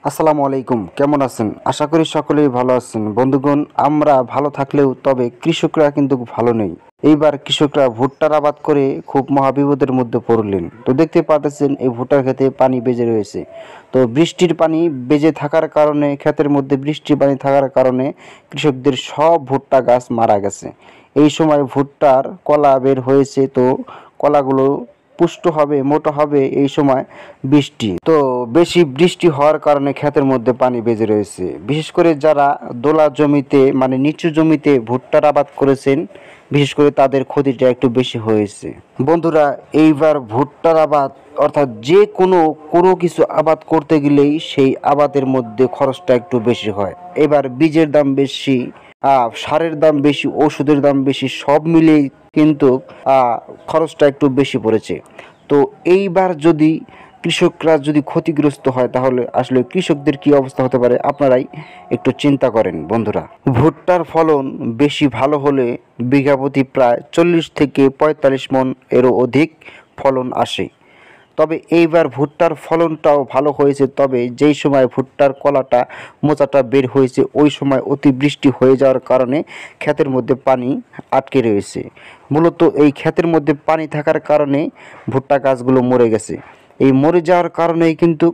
আসসালামু আলাইকুম, কেমন আছেন? আশা করি সকলেই ভালো আছেন। বন্ধুগণ, আমরা ভালো থাকলেও তবে কৃষকরা কিন্তু ভালো নেই। এইবার কৃষকরা ভুট্টার আবাদ করে খুব মহাবিপদের মধ্যে পড়লেন। তো দেখতে পাচ্ছেন এই ভুট্টার ক্ষেতে পানি বেজে রয়েছে। তো বৃষ্টির পানি বেজে থাকার কারণে, ক্ষেতের মধ্যে বৃষ্টির পানি থাকার কারণে কৃষকদের সব ভুট্টা গাছ মারা গেছে। এই সময় ভুট্টার কলা বের হয়েছে, তো কলাগুলো পুষ্ট হবে, মোটা হবে এই সময় বৃষ্টি। তো বেশি বৃষ্টি হওয়ার কারণে ক্ষেতের মধ্যে পানি বেজে রয়েছে। বিশেষ করে যারা দোলা জমিতে মানে নিচু জমিতে ভুট্টার আবাদ করেছেন, বিশেষ করে তাদের ক্ষতিটা একটু বেশি হয়েছে। বন্ধুরা, এইবার ভুট্টার আবাদ অর্থাৎ যে কোনো কোনো কিছু আবাদ করতে গেলেই সেই আবাদের মধ্যে খরচটা একটু বেশি হয়। এবার বীজের দাম বেশি, সারের দাম বেশি, ওষুধের দাম বেশি, সব মিলিয়ে কিন্তু খরচটা একটু বেশি পড়েছে। তো এইবার যদি কৃষকরা যদি ক্ষতিগ্রস্ত হয়, তাহলে আসলে কৃষকদের কি অবস্থা হতে পারে আপনারাই একটু চিন্তা করেন। বন্ধুরা, ভুট্টার ফলন বেশি ভালো হলে বিঘা প্রতি প্রায় 40 থেকে 45 মণ এরও অধিক ফলন আসে। তবে এইবার ভুট্টার ফলনটাও ভালো হয়েছে, তবে যেই সময় ভুট্টার কলাটা মোচাটা বের হয়েছে ওই সময় অতিবৃষ্টি হয়ে যাওয়ার কারণে ক্ষেতের মধ্যে পানি আটকে রয়েছে। মূলত এই ক্ষেতের মধ্যে পানি থাকার কারণে ভুট্টা গাছগুলো মরে গেছে। এই মরে যাওয়ার কারণেই কিন্তু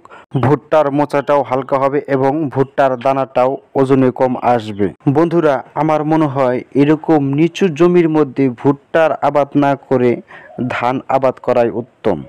ভুট্টার মোচাটাও হালকা হবে এবং ভুট্টার দানাটাও ওজনে কম আসবে। বন্ধুরা, আমার মনে হয় এরকম নিচু জমির মধ্যে ভুট্টার আবাদ না করে ধান আবাদ করাই উত্তম।